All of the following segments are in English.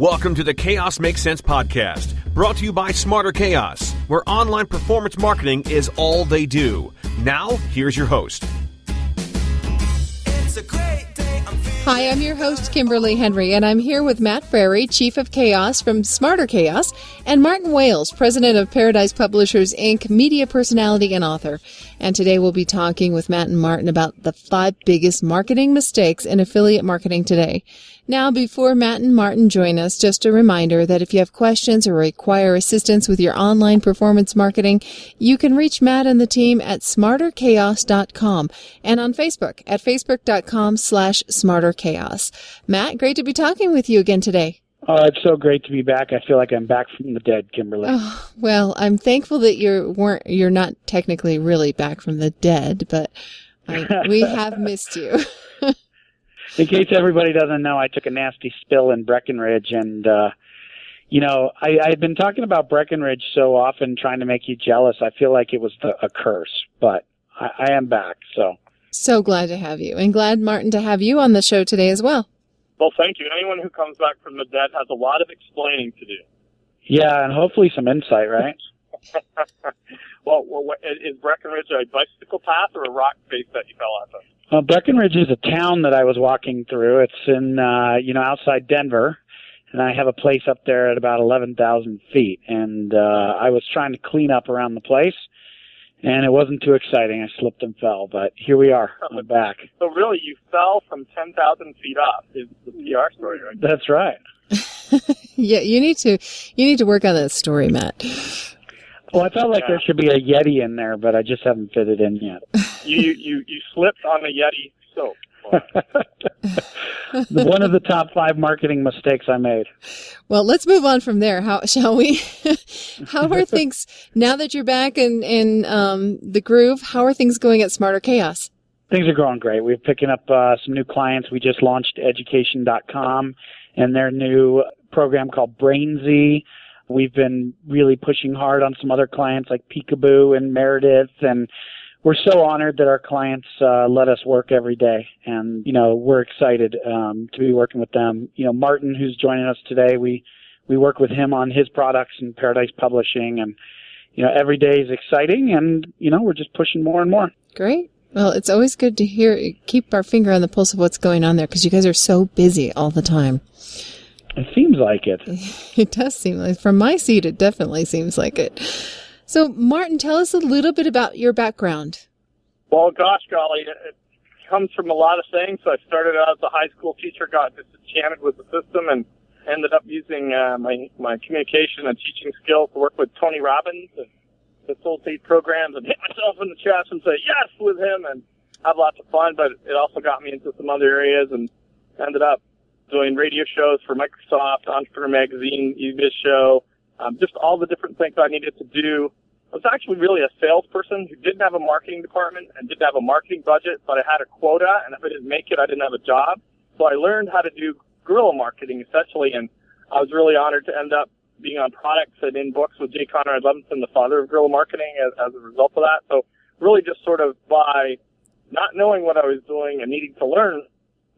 Welcome to the Chaos Makes Sense podcast, brought to you by SmarterChaos, where online performance marketing is all they do. Now, here's your host. It's a great day. Hi, I'm your host, Kimberly Henry, and I'm here with Matt Frary, Chief of Chaos from SmarterChaos, and Martin Wales, President of Paradise Publishers, Inc., media personality and author. And today we'll be talking with Matt and Martin about the 5 biggest marketing mistakes in affiliate marketing today. Now, before Matt and Martin join us, just a reminder that if you have questions or require assistance with your online performance marketing, you can reach Matt and the team at SmarterChaos.com and on Facebook at Facebook.com/SmarterChaos. Matt, great to be talking with you again today. Oh, it's so great to be back. I feel like I'm back from the dead, Kimberly. Oh, well, I'm thankful that you're not technically really back from the dead, but we have missed you. In case everybody doesn't know, I took a nasty spill in Breckenridge, and, I've been talking about Breckenridge so often, trying to make you jealous. I feel like it was a curse, but I am back, so. So glad to have you, and glad, Martin, to have you on the show today as well. Well, thank you. Anyone who comes back from the dead has a lot of explaining to do. Yeah, and hopefully some insight, right? Well, is Breckenridge a bicycle path or a rock face that you fell off of? Breckenridge is a town that I was walking through. It's in, outside Denver, and I have a place up there at about 11,000 feet. And I was trying to clean up around the place, and it wasn't too exciting. I slipped and fell, but here we are. I'm back. So really, you fell from 10,000 feet up is the PR story, right? That's right. Yeah, you need to work on that story, Matt. Well, I felt like there should be a Yeti in there, but I just haven't fit it in yet. You slipped on a Yeti soap. One of the top 5 marketing mistakes I made. Well, let's move on from there. How shall we? How are things now that you're back in the groove? How are things going at SmarterChaos? Things are going great. We're picking up some new clients. We just launched education.com and their new program called Brainzy. We've been really pushing hard on some other clients like Peekaboo and Meredith, and we're so honored that our clients let us work every day. And, we're excited to be working with them. Martin, who's joining us today, we work with him on his products in Paradise Publishing, and, every day is exciting, and, we're just pushing more and more. Great. Well, it's always good to keep our finger on the pulse of what's going on there, because you guys are so busy all the time. It seems like it. It does seem like, from my seat, it definitely seems like it. So, Martin, tell us a little bit about your background. Well, gosh, golly, it comes from a lot of things. So I started out as a high school teacher, got disenchanted with the system, and ended up using my communication and teaching skills to work with Tony Robbins and facilitate programs and hit myself in the chest and say yes with him and have lots of fun. But it also got me into some other areas and ended up doing radio shows for Microsoft, Entrepreneur Magazine, eBiz Show, just all the different things I needed to do. I was actually really a salesperson who didn't have a marketing department and didn't have a marketing budget, but I had a quota, and if I didn't make it, I didn't have a job. So I learned how to do guerrilla marketing, essentially, and I was really honored to end up being on products and in books with J. Conrad Levinson, the father of guerrilla marketing, as a result of that. So really just sort of by not knowing what I was doing and needing to learn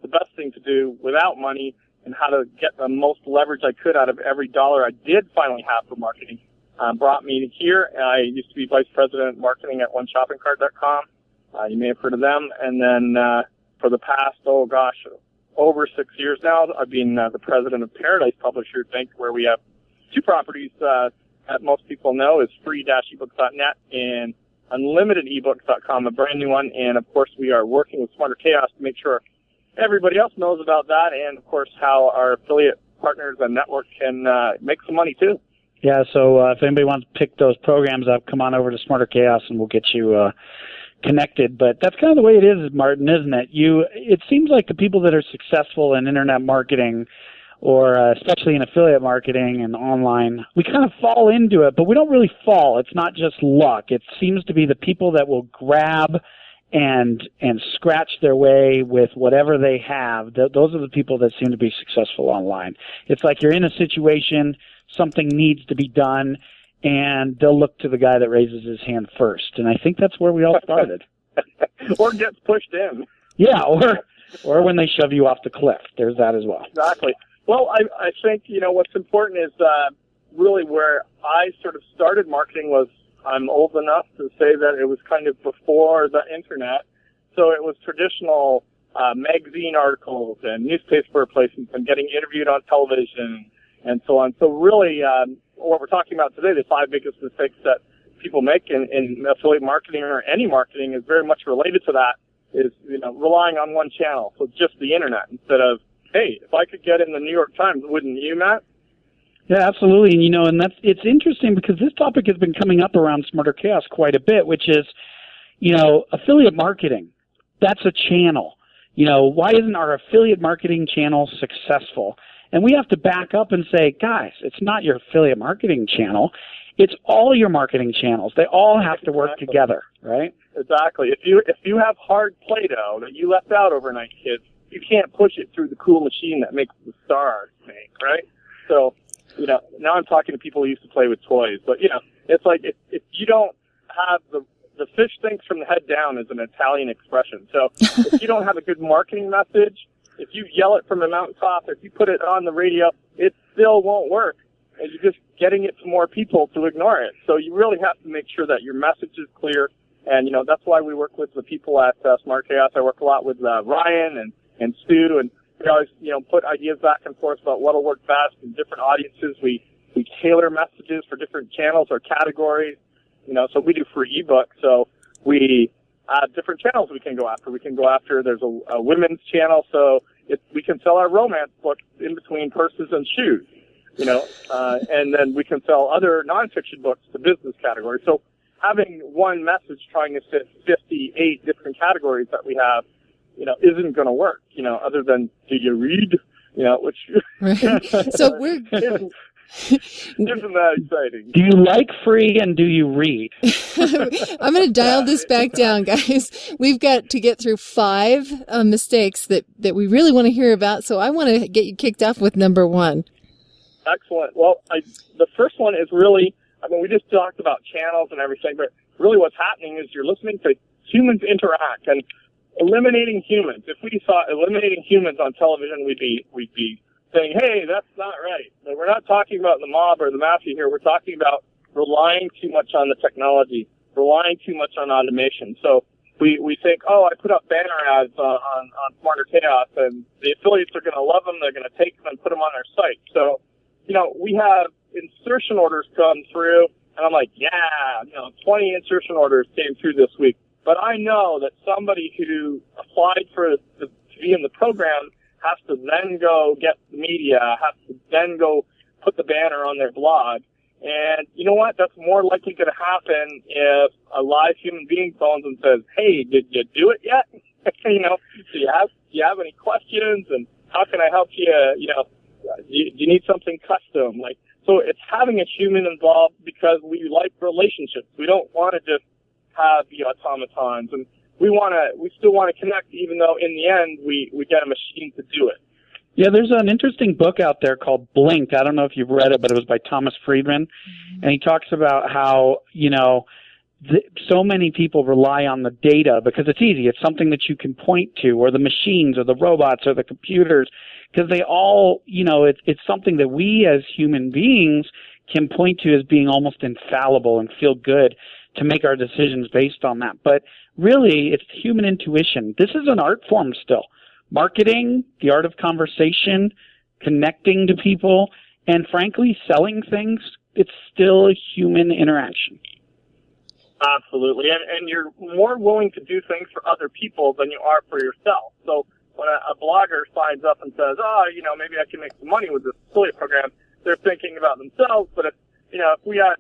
the best thing to do without money and how to get the most leverage I could out of every dollar I did finally have for marketing brought me here. I used to be vice president of marketing at oneshoppingcart.com. You may have heard of them. And then for the past, over 6 years now, I've been the president of Paradise Publishers, Inc., where we have 2 properties that most people know is free-ebooks.net and unlimitedebooks.com, a brand new one. And, of course, we are working with SmarterChaos to make sure everybody else knows about that, and, of course, how our affiliate partners and network can make some money, too. Yeah, so if anybody wants to pick those programs up, come on over to SmarterChaos, and we'll get you connected. But that's kind of the way it is, Martin, isn't it? It seems like the people that are successful in Internet marketing or especially in affiliate marketing and online, we kind of fall into it, but we don't really fall. It's not just luck. It seems to be the people that will grab and scratch their way with whatever they have. Those are the people that seem to be successful online. It's like you're in a situation, something needs to be done, and they'll look to the guy that raises his hand first. And I think that's where we all started. Or gets pushed in. Yeah, or when they shove you off the cliff. There's that as well. Exactly. Well, I think, what's important is really where I sort of started marketing was I'm old enough to say that it was kind of before the internet. So it was traditional magazine articles and newspaper placements and getting interviewed on television and so on. So really, what we're talking about today, the 5 biggest mistakes that people make in affiliate marketing or any marketing is very much related to that, is, relying on one channel. So just the internet instead of, hey, if I could get in the New York Times, wouldn't you, Matt? Yeah, absolutely. And it's interesting because this topic has been coming up around SmarterChaos quite a bit, which is, affiliate marketing. That's a channel. Why isn't our affiliate marketing channel successful? And we have to back up and say, guys, it's not your affiliate marketing channel. It's all your marketing channels. They all have to work together, right? Exactly. If you have hard Play-Doh that you left out overnight, kids, you can't push it through the cool machine that makes the stars make, right? So, now I'm talking to people who used to play with toys, but, it's like if you don't have the fish thinks from the head down is an Italian expression. So if you don't have a good marketing message, if you yell it from the mountaintop, if you put it on the radio, it still won't work. And you're just getting it to more people to ignore it. So you really have to make sure that your message is clear. And, that's why we work with the people at SmarterChaos. I work a lot with Ryan and Stu, and we always, put ideas back and forth about what'll work best in different audiences. We tailor messages for different channels or categories. So we do free ebooks. So we have different channels we can go after. There's a women's channel, so we can sell our romance books in between purses and shoes, and then we can sell other nonfiction books to business categories. So having one message trying to fit 58 different categories that we have, isn't going to work, other than, do you read? Which right. So we're isn't that exciting? Do you like free and do you read? I'm going to dial this back down, guys. We've got to get through 5 mistakes that we really want to hear about. So I want to get you kicked off with number 1. Excellent. Well, the first one is really, we just talked about channels and everything, but really what's happening is you're listening to humans interact and eliminating humans. If we saw eliminating humans on television, we'd be saying, hey, that's not right. We're not talking about the mob or the mafia here. We're talking about relying too much on the technology, relying too much on automation. So we think, I put up banner ads on SmarterChaos, and the affiliates are going to love them. They're going to take them and put them on their site. So, we have insertion orders come through, and I'm like, 20 insertion orders came through this week. But I know that somebody who applied to be in the program has to then go get the media, has to then go put the banner on their blog. And you know what? That's more likely going to happen if a live human being phones and says, hey, did you do it yet? Do you have any questions? And how can I help you? Do you need something custom? So it's having a human involved because we like relationships. We don't want to just have the automatons, and we still want to connect, even though in the end we get a machine to do it. Yeah, there's an interesting book out there called Blink. I don't know if you've read it, but it was by Thomas Friedman, and he talks about how so many people rely on the data because it's easy. It's something that you can point to, or the machines, or the robots, or the computers, because they all, it's something that we as human beings can point to as being almost infallible and feel good to make our decisions based on that. But really, it's human intuition. This is an art form still. Marketing, the art of conversation, connecting to people, and frankly, selling things, it's still a human interaction. Absolutely. And you're more willing to do things for other people than you are for yourself. So when a blogger signs up and says, maybe I can make some money with this affiliate program, they're thinking about themselves. But if we had,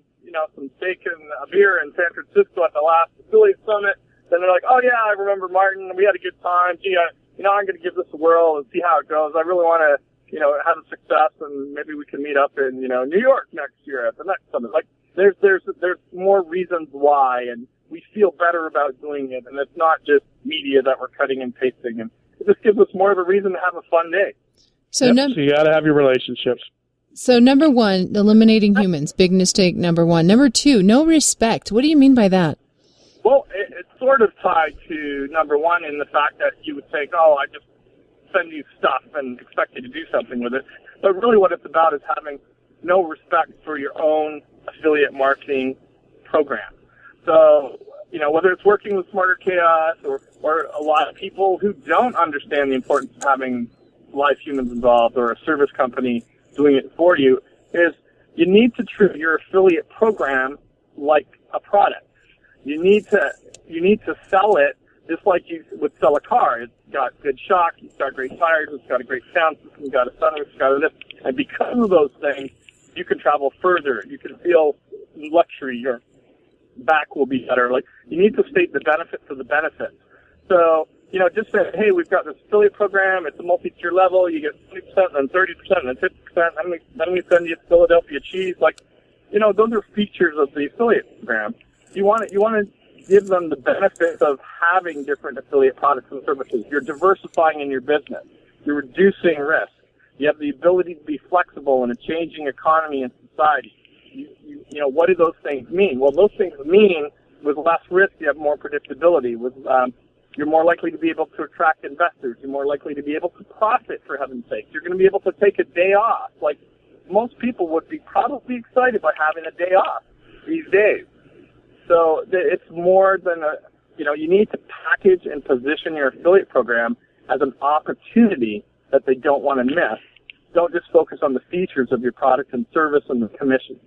some steak and a beer in San Francisco at the last affiliate summit, then they're like, oh yeah, I remember Martin. We had a good time. Gee, I'm going to give this a whirl and see how it goes. I really want to, have a success, and maybe we can meet up in, New York next year at the next summit. There's more reasons why, and we feel better about doing it, and it's not just media that we're cutting and pasting, and it just gives us more of a reason to have a fun day. So you got to have your relationships. So number 1, eliminating humans, big mistake number 1. Number 2, no respect. What do you mean by that? Well, it's sort of tied to number 1 in the fact that you would think, I just send you stuff and expect you to do something with it. But really what it's about is having no respect for your own affiliate marketing program. So, whether it's working with SmarterChaos or a lot of people who don't understand the importance of having live humans involved or a service company doing it for you, is you need to treat your affiliate program like a product. You need to sell it just like you would sell a car. It's got good shock, it's got great tires, it's got a great sound system, it's got a sunroof, it's got a this. And because of those things, you can travel further. You can feel luxury. Your back will be better. Like, you need to state the benefits of the benefits. So, just say, hey, we've got this affiliate program. It's a multi-tier level. You get 20%, then 30%, then 50%. Then we send you Philadelphia cheese. Like, those are features of the affiliate program. You want to give them the benefits of having different affiliate products and services. You're diversifying in your business. You're reducing risk. You have the ability to be flexible in a changing economy and society. What do those things mean? Well, those things mean with less risk, you have more predictability. You're more likely to be able to attract investors. You're more likely to be able to profit, for heaven's sake. You're going to be able to take a day off. Like, most people would be probably excited by having a day off these days. So it's more than you need to package and position your affiliate program as an opportunity that they don't want to miss. Don't just focus on the features of your product and service and the commission.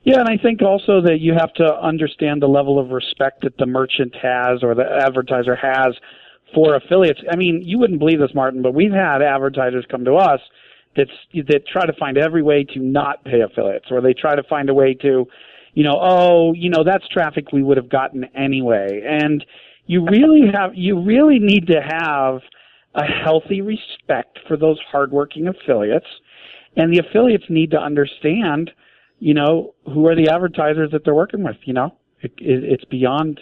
Yeah, and I think also that you have to understand the level of respect that the merchant has or the advertiser has for affiliates. I mean, you wouldn't believe this, Martin, but we've had advertisers come to us that try to find every way to not pay affiliates, or they try to find a way to, that's traffic we would have gotten anyway. And you really need to have a healthy respect for those hardworking affiliates, and the affiliates need to understand, who are the advertisers that they're working with. It's beyond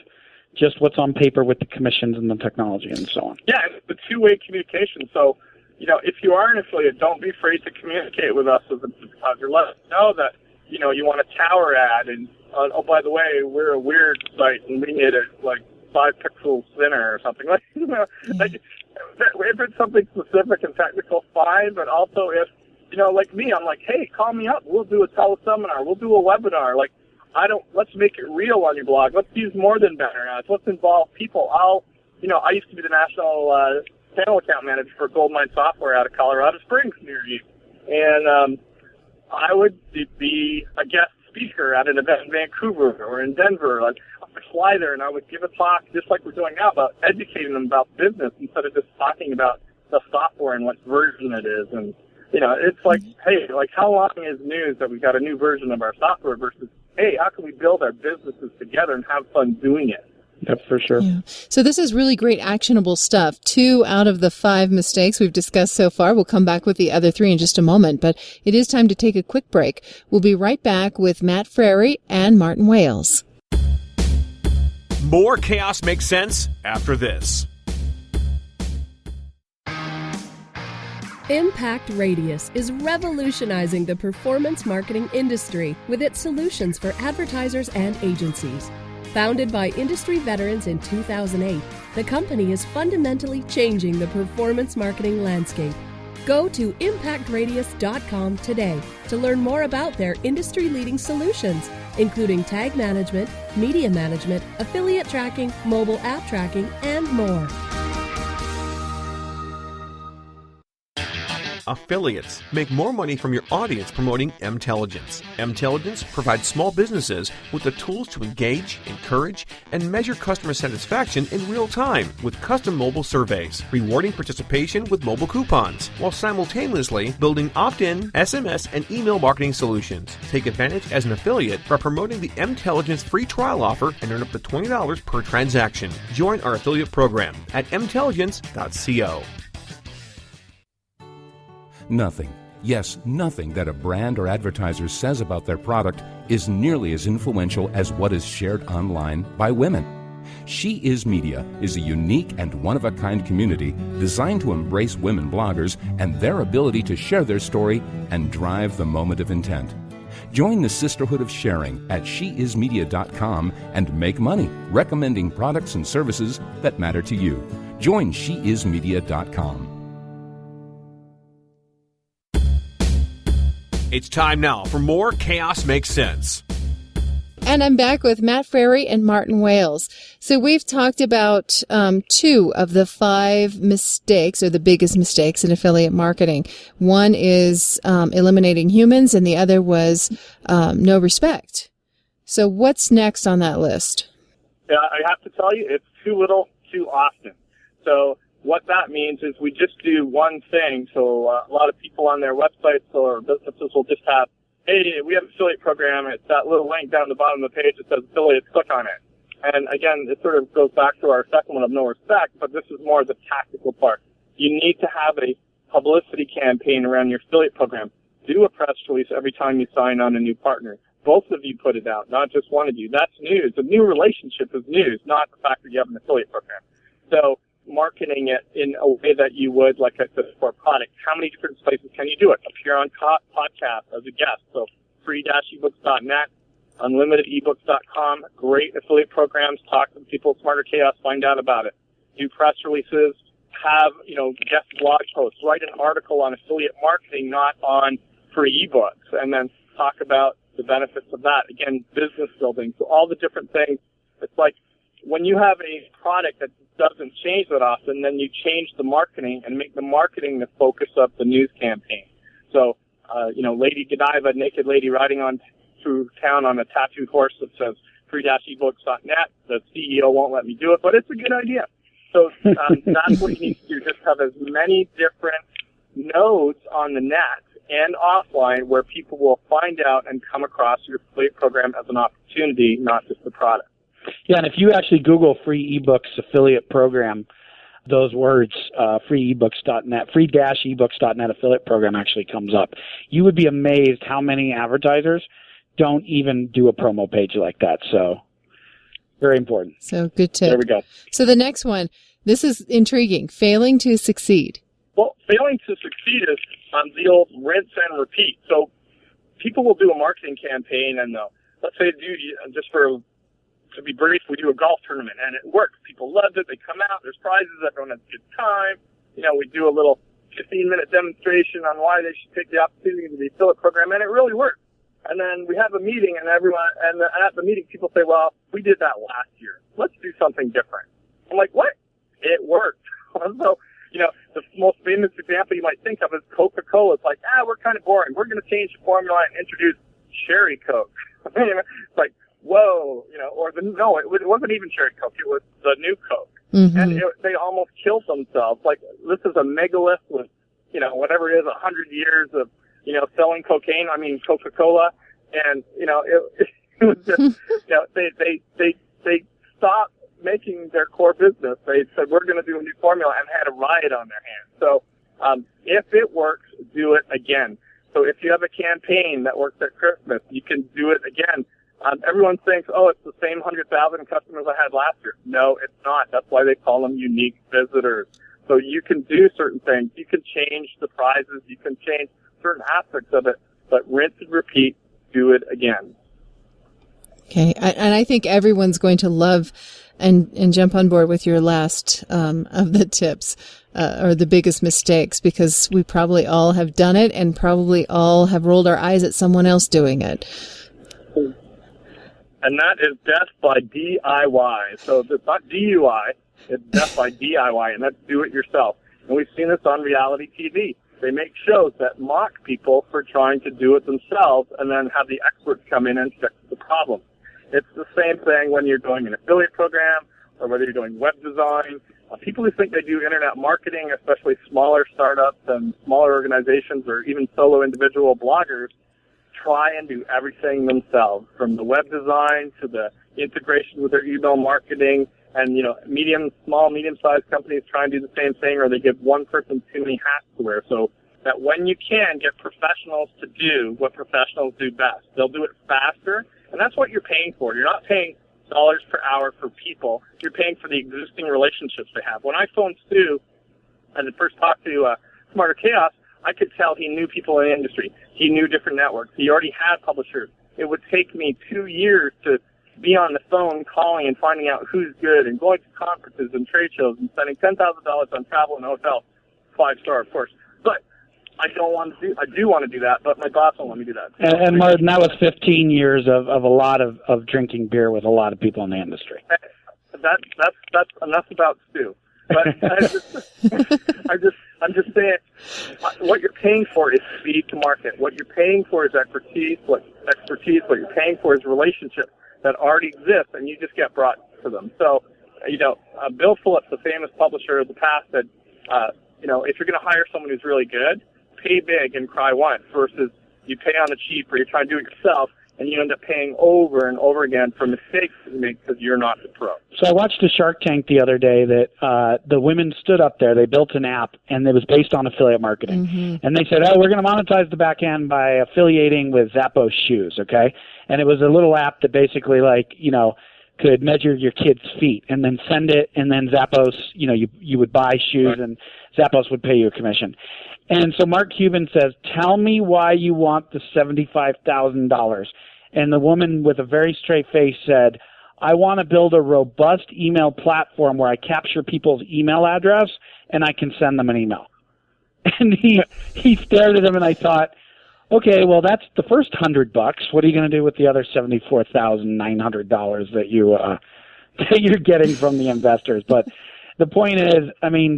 just what's on paper with the commissions and the technology and so on. Yeah, it's a two-way communication. So, if you are an affiliate, don't be afraid to communicate with us as an advertiser. Let us know that, you want a tower ad, and, oh, by the way, we're a weird site, and we made it, 5 pixels thinner or something. If it's something specific and technical, fine, but also if, like me, I'm like, hey, call me up. We'll do a teleseminar. We'll do a webinar. Let's make it real on your blog. Let's use more than banner ads. Let's involve people. I used to be the national channel account manager for Goldmine Software out of Colorado Springs near you. And I would be a guest speaker at an event in Vancouver or in Denver. I would fly there and I would give a talk just like we're doing now about educating them about business instead of just talking about the software and what version it is. And, it's like, hey, how long is news that we got a new version of our software versus, hey, how can we build our businesses together and have fun doing it? Yep, for sure. Yeah. So this is really great actionable stuff. 2 out of the 5 mistakes we've discussed so far. We'll come back with the other 3 in just a moment, but it is time to take a quick break. We'll be right back with Matt Frary and Martin Wales. More Chaos Makes Sense after this. Impact Radius is revolutionizing the performance marketing industry with its solutions for advertisers and agencies. Founded by industry veterans in 2008, the company is fundamentally changing the performance marketing landscape. Go to impactradius.com today to learn more about their industry-leading solutions, including tag management, media management, affiliate tracking, mobile app tracking, and more. Affiliates make more money from your audience promoting Mtelligence. Mtelligence provides small businesses with the tools to engage, encourage, and measure customer satisfaction in real time with custom mobile surveys, rewarding participation with mobile coupons, while simultaneously building opt-in, SMS, and email marketing solutions. Take advantage as an affiliate by promoting the Mtelligence free trial offer and earn up to $20 per transaction. Join our affiliate program at mtelligence.co. Nothing, yes, nothing that a brand or advertiser says about their product is nearly as influential as what is shared online by women. She Is Media is a unique and one-of-a-kind community designed to embrace women bloggers and their ability to share their story and drive the moment of intent. Join the Sisterhood of Sharing at sheismedia.com and make money recommending products and services that matter to you. Join sheismedia.com. It's time now for more Chaos Makes Sense. And I'm back with Matt Frary and Martin Wales. So we've talked about 2 of the 5 mistakes, or the biggest mistakes in affiliate marketing. One is eliminating humans, and the other was no respect. So what's next on that list? Yeah, I have to tell you, it's too little, too often. So what that means is we just do one thing. So a lot of people on their websites or businesses will just have, hey, we have an affiliate program. It's that little link down the bottom of the page that says affiliates, click on it. And again, it sort of goes back to our second one of no respect, but this is more the tactical part. You need to have a publicity campaign around your affiliate program. Do a press release every time you sign on a new partner. Both of you put it out, not just one of you. That's news. A new relationship is news, not the fact that you have an affiliate program. So marketing it in a way that you would, like I said, for a product. How many different places can you do it? Appear on podcasts as a guest. So free-ebooks.net, unlimitedebooks.com, great affiliate programs. Talk to people at SmarterChaos, find out about it. Do press releases, have, guest blog posts, write an article on affiliate marketing, not on free ebooks, and then talk about the benefits of that. Again, business building. So all the different things. It's like when you have a product that doesn't change that often, then you change the marketing and make the marketing the focus of the news campaign. So, Lady Godiva, naked lady riding on through town on a tattooed horse that says free-ebooks.net. The CEO won't let me do it, but it's a good idea. So that's what you need to do. Just have as many different nodes on the net and offline where people will find out and come across your affiliate program as an opportunity, not just a product. Yeah, and if you actually Google free ebooks affiliate program, those words, free-ebooks.net, free-ebooks.net affiliate program actually comes up. You would be amazed how many advertisers don't even do a promo page like that. So very important. So good tip. There we go. So the next one, this is intriguing, failing to succeed. Well, failing to succeed is the old rinse and repeat. So people will do a marketing campaign and let's say to be brief, we do a golf tournament and it works. People loved it. They come out. There's prizes. Everyone has a good time. We do a little 15-minute demonstration on why they should take the opportunity to the affiliate program, and it really works. And then we have a meeting, and at the meeting, people say, well, we did that last year. Let's do something different. I'm like, what? It worked. So, the most famous example you might think of is Coca-Cola. It's like, we're kind of boring. We're going to change the formula and introduce Cherry Coke. It's like, whoa, it wasn't even Cherry Coke. It was the new Coke. Mm-hmm. And they almost killed themselves. Like, this is a megalith with, whatever it is, 100 years of, selling Coca-Cola. And, it was just, they stopped making their core business. They said, we're going to do a new formula, and had a riot on their hands. So, if it works, do it again. So if you have a campaign that works at Christmas, you can do it again. Everyone thinks, it's the same 100,000 customers I had last year. No, it's not. That's why they call them unique visitors. So you can do certain things. You can change the prizes. You can change certain aspects of it, but rinse and repeat, do it again. Okay. And I think everyone's going to love and jump on board with your last of the tips or the biggest mistakes, because we probably all have done it and probably all have rolled our eyes at someone else doing it. And that is death by DIY. So it's not DUI, it's death by DIY, and that's do it yourself. And we've seen this on reality TV. They make shows that mock people for trying to do it themselves and then have the experts come in and fix the problem. It's the same thing when you're doing an affiliate program or whether you're doing web design. People who think they do internet marketing, especially smaller startups and smaller organizations or even solo individual bloggers, try and do everything themselves, from the web design to the integration with their email marketing. And, medium-sized companies try and do the same thing, or they give one person too many hats to wear. So that when you can get professionals to do what professionals do best, they'll do it faster, and that's what you're paying for. You're not paying dollars per hour for people. You're paying for the existing relationships they have. When I phoned Stu and first talked to SmarterChaos, I could tell he knew people in the industry. He knew different networks. He already had publishers. It would take me 2 years to be on the phone calling and finding out who's good and going to conferences and trade shows and spending $10,000 on travel and hotel, 5-star, of course. But I do want to do that, but my boss won't let me do that. And Martin, that was 15 years of a lot of drinking beer with a lot of people in the industry. That's enough about Stu. But I'm just saying, what you're paying for is speed to market. What you're paying for is expertise. What you're paying for is relationships that already exist, and you just get brought to them. So, Bill Phillips, the famous publisher of the past, said, if you're going to hire someone who's really good, pay big and cry once, versus you pay on the cheap or you try to do it yourself, and you end up paying over and over again for mistakes that you make because you're not the pro. So I watched a Shark Tank the other day that the women stood up there. They built an app, and it was based on affiliate marketing. Mm-hmm. And they said, we're going to monetize the back end by affiliating with Zappos shoes, okay? And it was a little app that basically, could measure your kid's feet and then send it, and then Zappos, you would buy shoes, right, and Zappos would pay you a commission. And so Mark Cuban says, tell me why you want the $75,000. And the woman with a very straight face said, I want to build a robust email platform where I capture people's email address and I can send them an email. And he stared at him, and I thought, okay, well, that's the first $100. What are you going to do with the other $74,900 that you're getting from the investors? But the point is,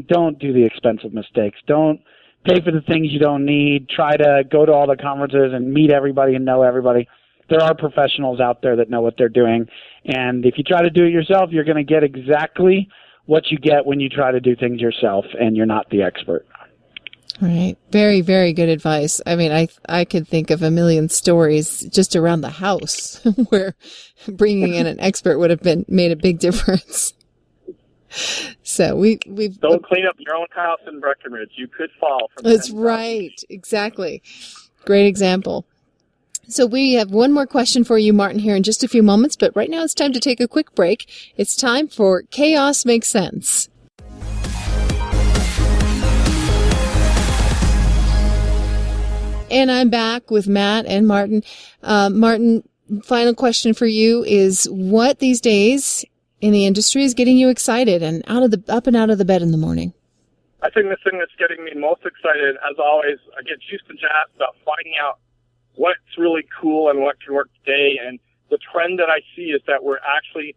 don't do the expensive mistakes. Don't pay for the things you don't need. Try to go to all the conferences and meet everybody and know everybody. There are professionals out there that know what they're doing. And if you try to do it yourself, you're going to get exactly what you get when you try to do things yourself and you're not the expert. Right. Very, very good advice. I could think of a million stories just around the house where bringing in an expert would have made a big difference. So we've don't clean up your own house in Breckenridge. You could fall from That's right. Exactly. Great example. So we have one more question for you, Martin, here in just a few moments, but right now it's time to take a quick break. It's time for Chaos Makes Sense. And I'm back with Matt and Martin. Martin, final question for you is, what these days in the industry is getting you excited and up and out of the bed in the morning? I think the thing that's getting me most excited, as always, I get used to jazzed about finding out what's really cool and what can work today. And the trend that I see is that we're actually,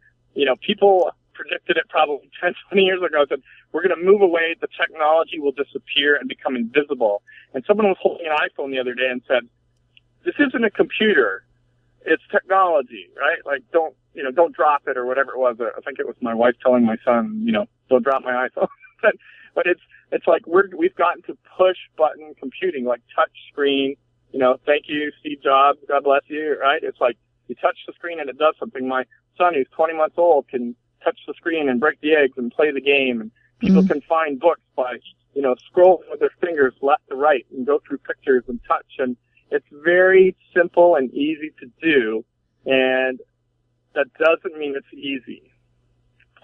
people predicted it probably 10, 20 years ago, that we're going to move away, the technology will disappear and become invisible. And someone was holding an iPhone the other day and said, this isn't a computer, it's technology, right? Like, don't drop it, or whatever it was. I think it was my wife telling my son, don't drop my iPhone. But it's like we've gotten to push button computing, like touch screen. Thank you, Steve Jobs, God bless you, right? It's like you touch the screen and it does something. My son, who's 20 months old, can touch the screen and break the eggs and play the game. And people can find books by, scrolling with their fingers left to right and go through pictures and touch. And it's very simple and easy to do. And that doesn't mean it's easy.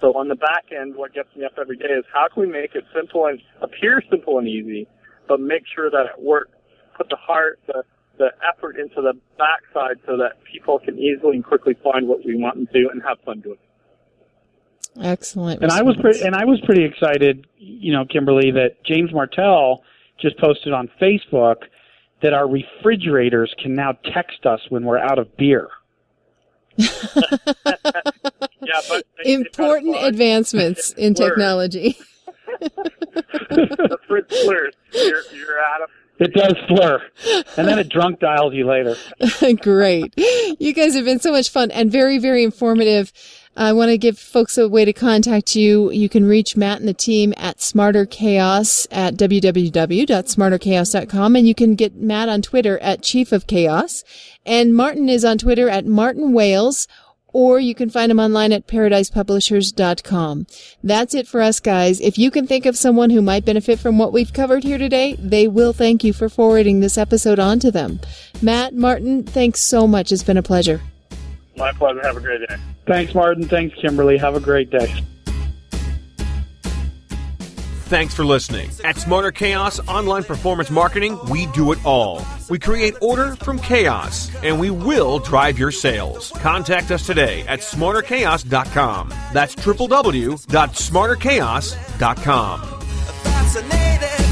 So on the back end, what gets me up every day is how can we make it simple and appear simple and easy, but make sure that it works. Put the heart, the effort into the backside so that people can easily and quickly find what we want them to and have fun doing it. Excellent. And I was pretty excited, Kimberly, that James Martell just posted on Facebook that our refrigerators can now text us when we're out of beer. Yeah, but important advancements in technology. The fridge slurs. You're out of. It does slur. And then it drunk dials you later. Great. You guys have been so much fun and very, very informative. I want to give folks a way to contact you. You can reach Matt and the team at SmarterChaos at www.smarterchaos.com. And you can get Matt on Twitter at Chief of Chaos. And Martin is on Twitter at Martin Wales. Or you can find him online at paradisepublishers.com. That's it for us, guys. If you can think of someone who might benefit from what we've covered here today, they will thank you for forwarding this episode on to them. Matt, Martin, thanks so much. It's been a pleasure. My pleasure. Have a great day. Thanks, Martin. Thanks, Kimberly. Have a great day. Thanks for listening. At Smarter Chaos Online Performance Marketing, we do it all. We create order from chaos, and we will drive your sales. Contact us today at SmarterChaos.com. That's www.SmarterChaos.com. Fascinated.